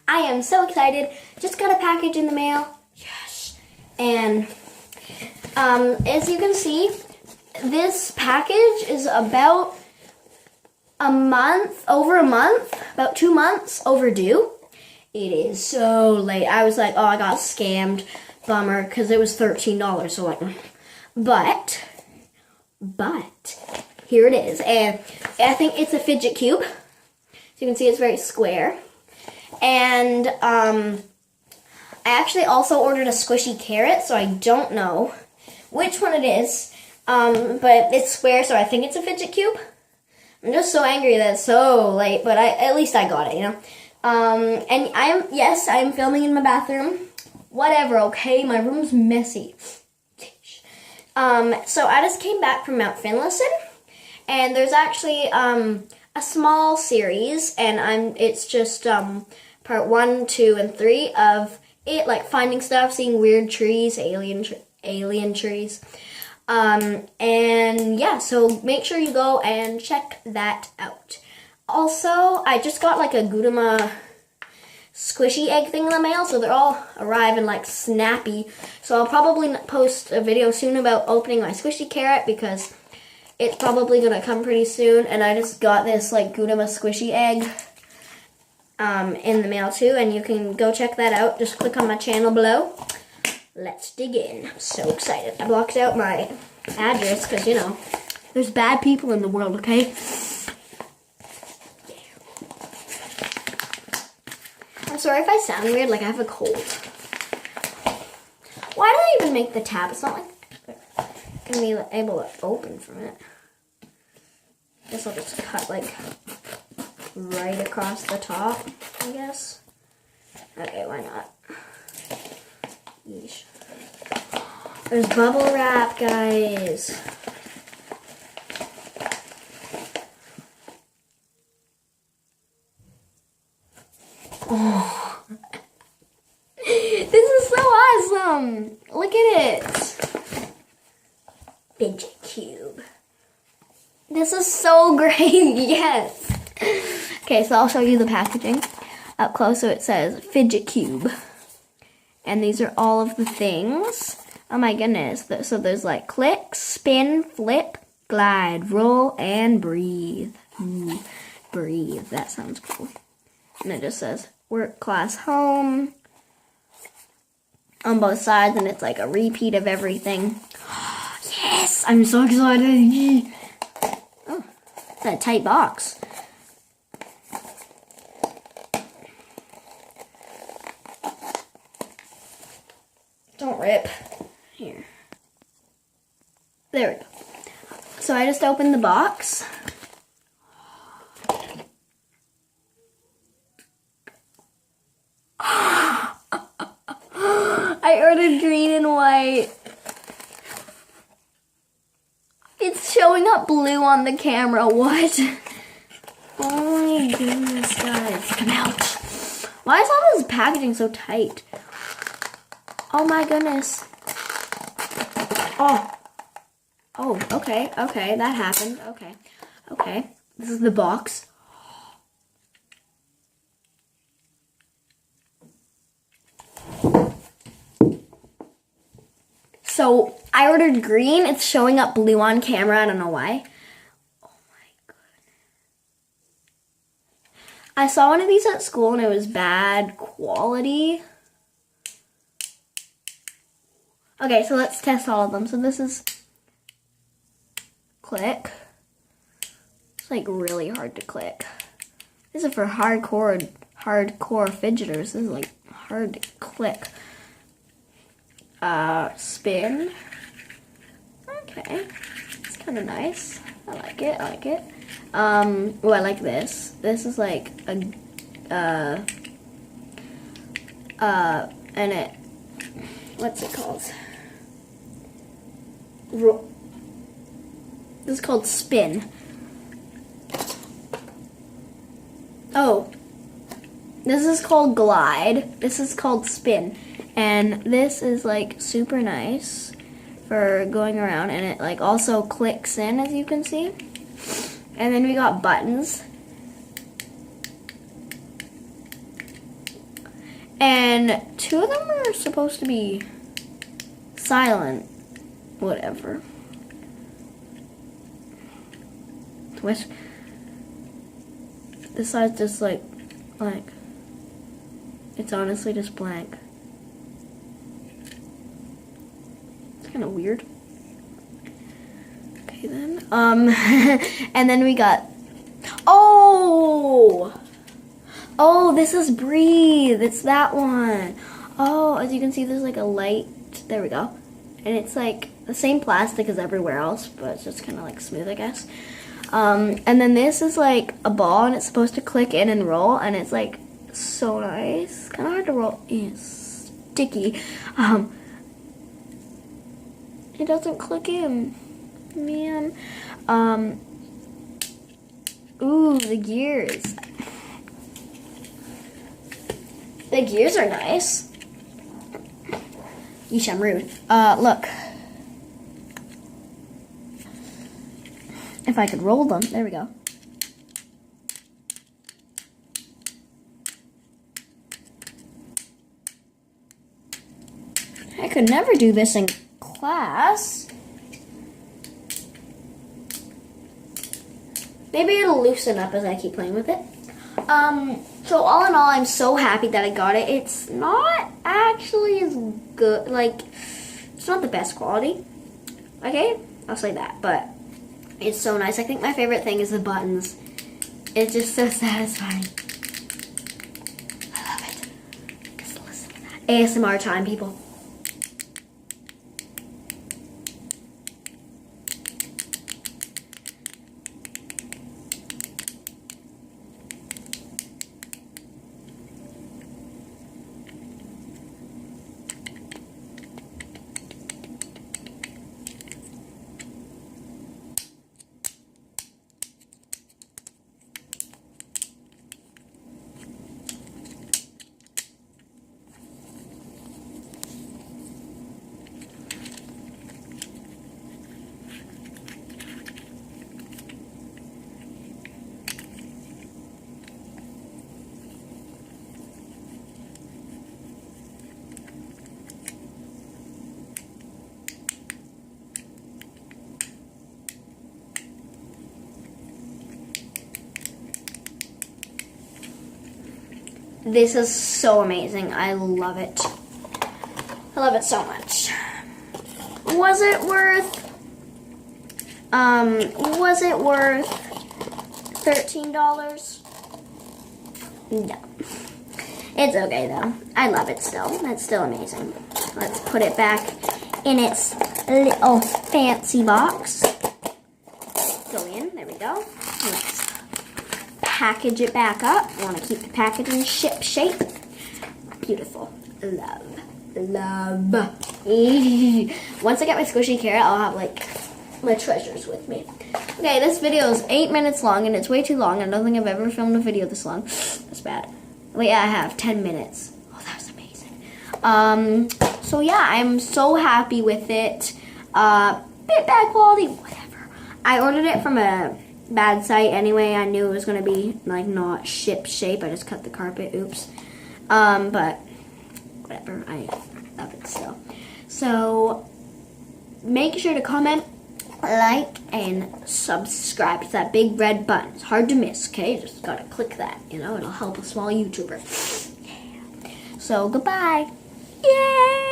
I am so excited. Just got a package in the mail. Yes. And as you can see, this package is about over a month, about 2 months overdue. It is so late. I was like, oh, I got scammed. Bummer, because it was $13. So like, but here it is. And I think it's a fidget cube. So you can see it's very square. And I actually also ordered a squishy carrot, so I don't know which one it is. But it's square, so I think it's a fidget cube. I'm just so angry that it's so late, but at least I got it, you know. And I'm filming in my bathroom. Whatever, okay? My room's messy. So I just came back from Mount Finlayson, and there's actually a small series, and it's just part 1, 2, and 3 of it, like finding stuff, seeing weird trees, alien trees. And yeah, so make sure you go and check that out. Also, I just got like a Gudama squishy egg thing in the mail, so they're all arriving like snappy. So I'll probably post a video soon about opening my squishy carrot because it's probably gonna come pretty soon. And I just got this like Gudama squishy egg in the mail too, and you can go check that out. Just click on my channel below. Let's dig in. I'm so excited. I blocked out my address because, you know, there's bad people in the world, okay? I'm sorry if I sound weird, like I have a cold. Why do I even make the tab? It's not like I'm going to be able to open from it. I guess I'll just cut, like, right across the top, I guess. Okay, why not? Yeesh. There's bubble wrap, guys. Oh. This is so awesome. Look at it. Fidget cube. This is so great. Yes. Okay, so I'll show you the packaging up close. So it says fidget cube. And these are all of the things. Oh my goodness. So there's like click, spin, flip, glide, roll, and breathe. Ooh, breathe. That sounds cool. And it just says work, class, home on both sides. And it's like a repeat of everything. Yes! I'm so excited. Oh, it's a tight box. Don't rip. Here. There we go. So I just opened the box. I ordered green and white. It's showing up blue on the camera. What? Oh my goodness, guys. Come out. Why is all this packaging so tight? Oh my goodness. Oh. Oh, okay, okay, that happened. Okay, okay. This is the box. So, I ordered green. It's showing up blue on camera. I don't know why. Oh my goodness. I saw one of these at school and it was bad quality. Okay, so let's test all of them. So this is click. It's like really hard to click. This is for hardcore fidgeters. This is like hard to click. Spin. Okay, it's kind of nice. I like it. I like it. Oh, I like this. This is like a and it. What's it called? This is called spin. Oh, this is called glide. This is called spin. And this is like super nice for going around, and it like also clicks in, as you can see. And then we got buttons. And 2 of them are supposed to be silent. Whatever. Which this side's just like blank. It's honestly just blank. It's kind of weird. Okay then. And then we got. Oh, this is Breathe. It's that one. Oh, as you can see, there's like a light. There we go. And it's like the same plastic as everywhere else, but it's just kind of like smooth, I guess. And then this is like a ball, and it's supposed to click in and roll, and it's like so nice. Kind of hard to roll. It's sticky. It doesn't click in, man. Ooh, the gears. The gears are nice. Yeesh, I'm rude. Look. If I could roll them. There we go. I could never do this in class. Maybe it'll loosen up as I keep playing with it. So all in all, I'm so happy that I got it. It's not actually as good, like, it's not the best quality. Okay, I'll say that, but it's so nice. I think my favorite thing is the buttons. It's just so satisfying. I love it. Just listen to that. ASMR time, people. This is so amazing. I love it. I love it so much. Was it worth $13? No. It's okay though. I love it still. It's still amazing. Let's put it back in its little fancy box. Go in. There we go. Let's package it back up. I want to keep the packaging ship shape. Beautiful. Love. Once I get my squishy carrot, I'll have like my treasures with me. Okay, this video is 8 minutes long, and it's way too long. I don't think I've ever filmed a video this long. That's bad. Wait, yeah, I have 10 minutes. Oh, that was amazing. So yeah, I'm so happy with it. Bit bad quality, whatever. I ordered it from a bad site anyway. I knew it was gonna be like not ship shape. I just cut the carpet. Oops. But whatever. I love it still. So make sure to comment, like, and subscribe to that big red button. It's hard to miss. Okay, just gotta click that. You know, it'll help a small YouTuber. Yeah. So goodbye. Yay!